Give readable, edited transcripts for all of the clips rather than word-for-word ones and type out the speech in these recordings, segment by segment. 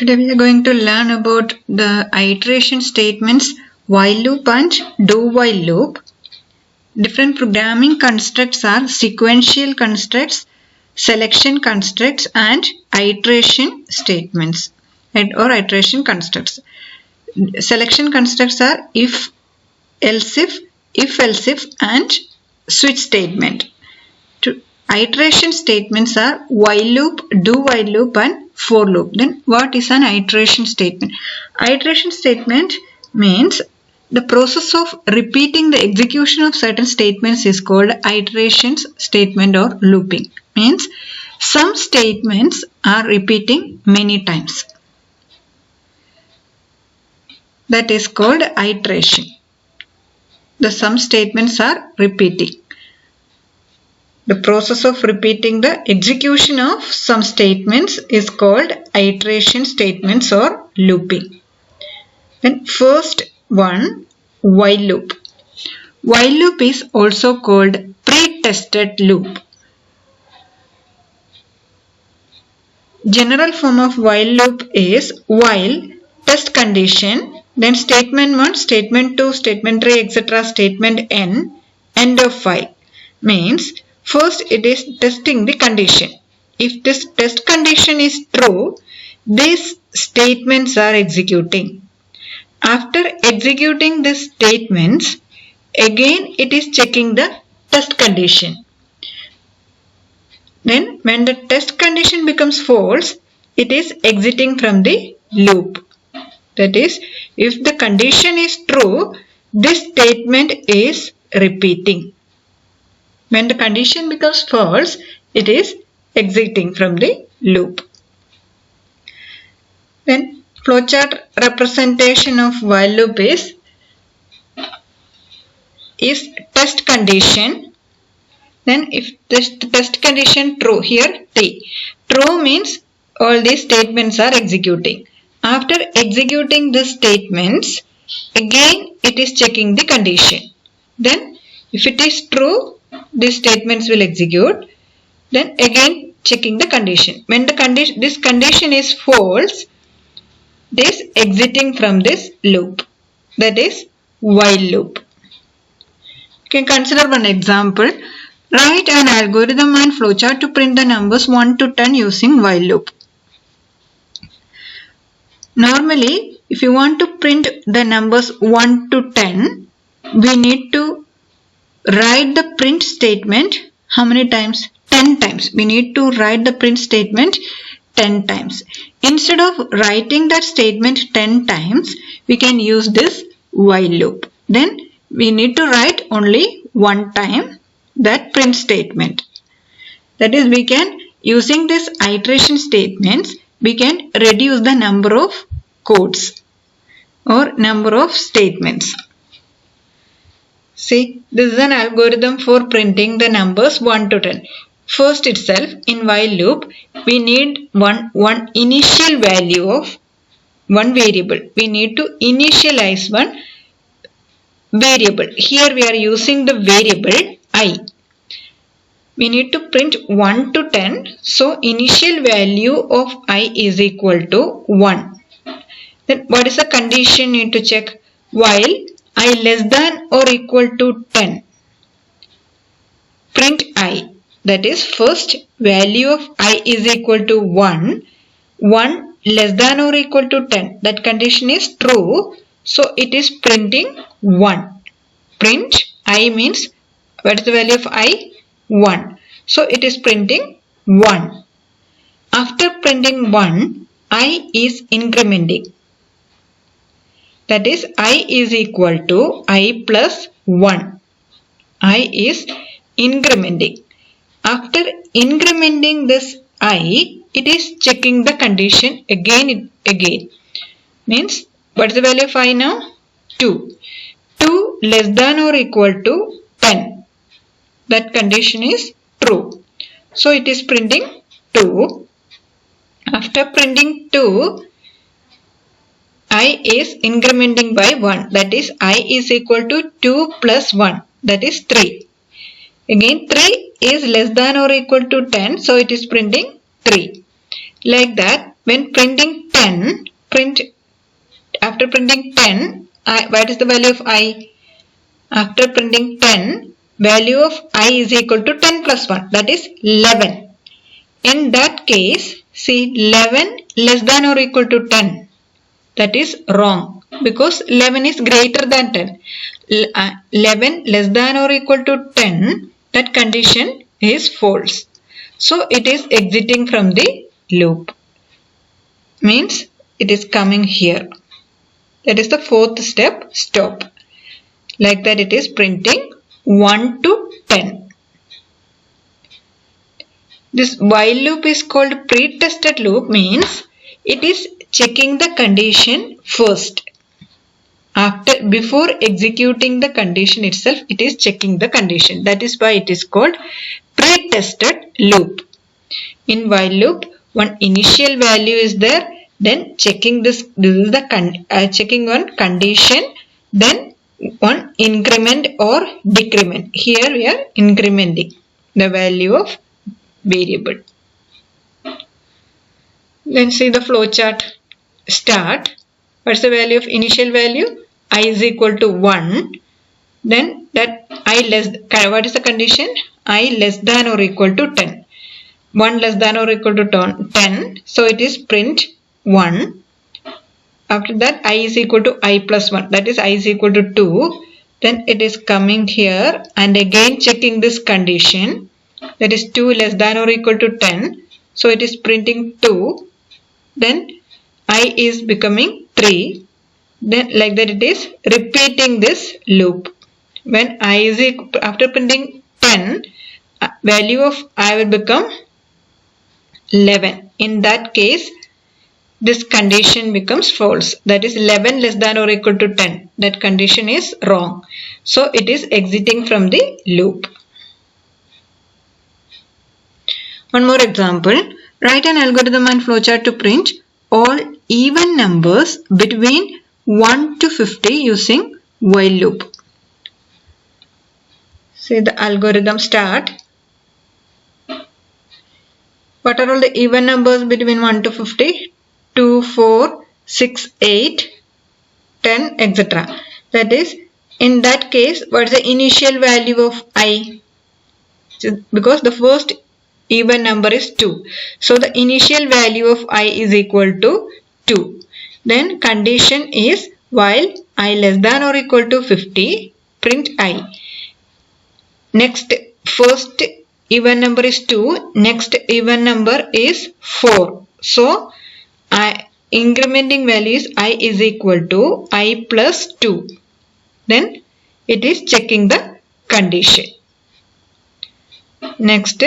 Today we are going to learn about the iteration statements, while loop and do while loop. Different programming constructs are sequential constructs, selection constructs and iteration statements or iteration constructs. Selection constructs are if, else if and switch statement. Iteration statements are while loop, do while loop and for loop. Then what is an iteration statement? Iteration statement means the process of repeating the execution of certain statements is called iterations statement or looping. Means some statements are repeating many times. That is called iteration. Some statements are repeating. The process of repeating the execution of some statements is called iteration statements or looping. Then first one, while loop. While loop is also called pre-tested loop. General form of while loop is while test condition, then statement 1, statement 2, statement 3, etc. statement n, end of while. Means first it is testing the condition. If this test condition is true, these statements are executing. After executing these statements, again it is checking the test condition. Then when the test condition becomes false, it is exiting from the loop. That is, if the condition is true, this statement is repeating. When the condition becomes false, it is exiting from the loop. Then flowchart representation of while loop is test condition. Then if this test condition true, here T. True means all these statements are executing. After executing the statements, again it is checking the condition. Then if it is true, these statements will execute. Then again checking the condition. When this condition is false, it is exiting from this loop. That is while loop. You can consider one example. Write an algorithm and flowchart to print the numbers 1 to 10 using while loop. Normally, if you want to print the numbers 1 to 10, we need to write the print statement how many times? 10 times. We need to write the print statement 10 times. Instead of writing that statement 10 times, we can use this while loop. Then we need to write only one time that print statement. That is, we can, using this iteration statements, we can reduce the number of codes or number of statements. See, this is an algorithm for printing the numbers 1 to 10. First itself, in while loop, we need one initial value of one variable. We need to initialize one variable. Here we are using the variable I. We need to print 1 to 10. So, initial value of I is equal to 1. Then what is the condition need to check? While I less than or equal to 10. Print I. That is, first value of I is equal to 1. 1 less than or equal to 10. That condition is true. So it is printing 1. Print I means, what is the value of I? 1. So it is printing 1. After printing 1, I is incrementing. That is, I is equal to I plus 1. I is incrementing. After incrementing this I, it is checking the condition again. Means, what is the value of I now? 2. 2 less than or equal to 10. That condition is true. So it is printing 2. After printing 2, I is incrementing by 1. That is, I is equal to 2 plus 1. That is 3. Again 3 is less than or equal to 10. So it is printing 3. Like that, when printing 10, after printing 10, what is the value of I? After printing 10, value of I is equal to 10 plus 1, that is 11. In that case, see 11 less than or equal to 10. That is wrong because 11 is greater than 10. 11 less than or equal to 10, that condition is false. So it is exiting from the loop. Means it is coming here. That is the fourth step, stop. Like that it is printing 1 to 10. This while loop is called pre-tested loop, means it is checking the condition first. Before executing the condition itself, it is checking the condition. That is why it is called pre-tested loop. In while loop, one initial value is there, then checking this is the checking one condition, then one increment or decrement. Here we are incrementing the value of variable. Then see the flow chart. Start. What is the value of initial value? I is equal to 1. Then that what is the condition? I less than or equal to 10. 1 less than or equal to 10. So it is print 1. After that I is equal to I plus 1. That is I is equal to 2. Then it is coming here and again checking this condition. That is 2 less than or equal to 10. So it is printing 2. Then I is becoming 3. Then like that it is repeating this loop. When I is after printing 10, value of I will become 11. In that case, this condition becomes false. That is 11 less than or equal to 10. That condition is wrong. So it is exiting from the loop. One more example. Write an algorithm and flowchart to print all even numbers between 1 to 50 using while loop. See the algorithm start. What are all the even numbers between 1 to 50? 2, 4, 6, 8, 10, etc. That is, in that case, what is the initial value of I? Because the first even number is 2. So the initial value of I is equal to 2. Then condition is while I less than or equal to 50, print I. Next, first even number is 2. Next even number is 4. So incrementing value is I is equal to I plus 2. Then it is checking the condition. Next,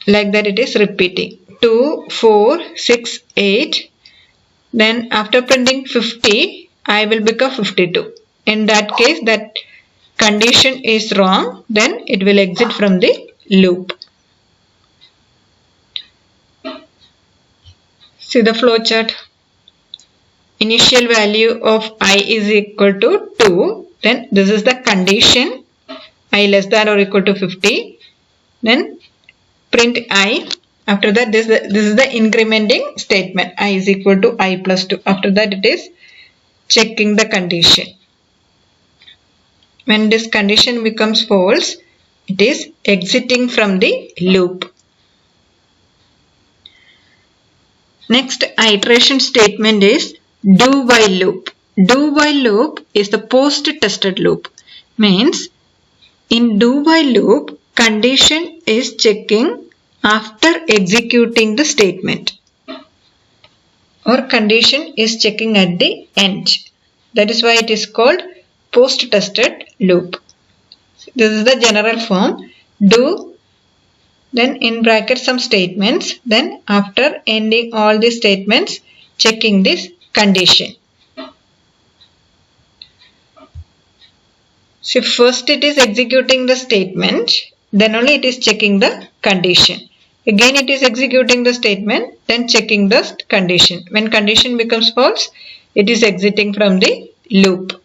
like that it is repeating 2, 4, 6, 8. Then after printing 50, I will become 52. In that case, that condition is wrong. Then it will exit from the loop. See the flow chart. Initial value of I is equal to 2. Then this is the condition. I less than or equal to 50. Then print I. After that this is the incrementing statement. I is equal to I plus 2. After that it is checking the condition. When this condition becomes false, it is exiting from the loop. Next iteration statement is do while loop. Do while loop is the post-tested loop. Means in do while loop, condition is checking after executing the statement, or condition is checking at the end. That is why it is called post-tested loop. This is the general form. Do, then in brackets some statements, then after ending all the statements, checking this condition. So first it is executing the statement, then only it is checking the condition. Again it is executing the statement, then checking the condition. When condition becomes false, it is exiting from the loop.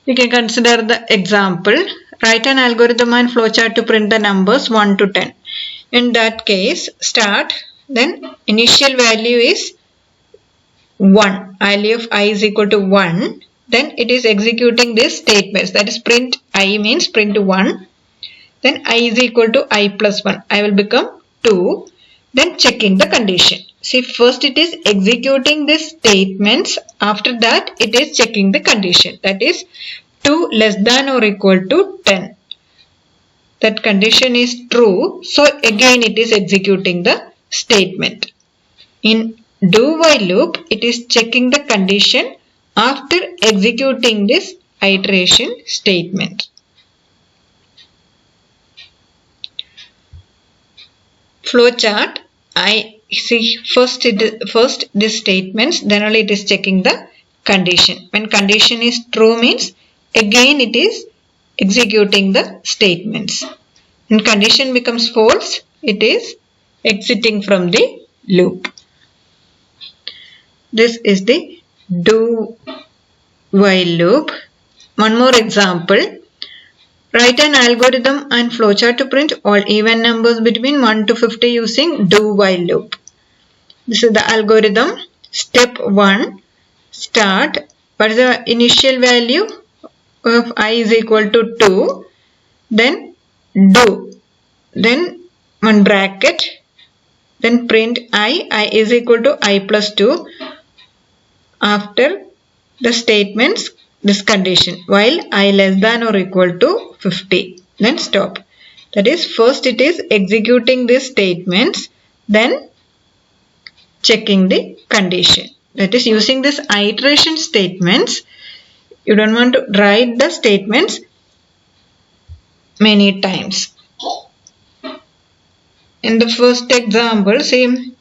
We can consider the example. Write an algorithm and flowchart to print the numbers 1 to 10. In that case, start. then initial value is 1, value of I is equal to 1, then it is executing this statements, that is print I means print 1, then I is equal to I plus 1, I will become 2, then checking the condition. See, first it is executing these statements, after that it is checking the condition, that is 2 less than or equal to 10. That condition is true, so again it is executing the statement. In do while loop, it is checking the condition after executing this iteration statement. Flowchart, I see first this statements, then only it is checking the condition. When condition is true means again it is executing the statements. When condition becomes false, it is exiting from the loop. This is the do while loop. One more example. Write an algorithm and flowchart to print all even numbers between 1 to 50 using do while loop. This is the algorithm. Step 1. Start. What is the initial value of I is equal to 2. Then do. Then one bracket. Then print I is equal to I plus 2. After the statements, this condition, while I less than or equal to 50. Then stop. That is, first it is executing these statements, then checking the condition. That is, using this iteration statements, you don't want to write the statements many times. In the first example, see,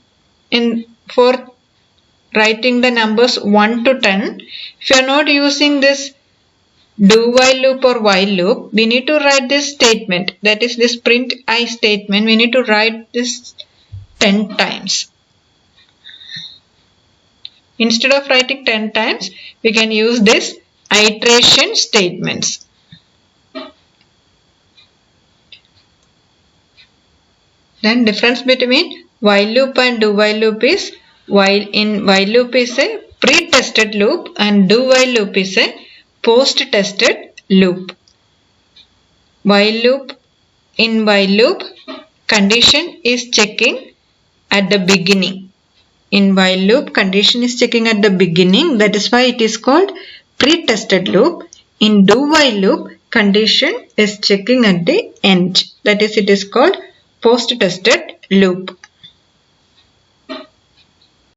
for writing the numbers 1 to 10, if you are not using this do while loop or while loop, we need to write this statement, that is this print I statement, we need to write this 10 times. Instead of writing 10 times, we can use this iteration statements. Then difference between while loop and do while loop is, while loop is a pre-tested loop and do while loop is a post-tested loop. In while loop, condition is checking at the beginning. In while loop, condition is checking at the beginning. That is why it is called pre-tested loop. In do while loop, condition is checking at the end. That is, it is called post-tested loop.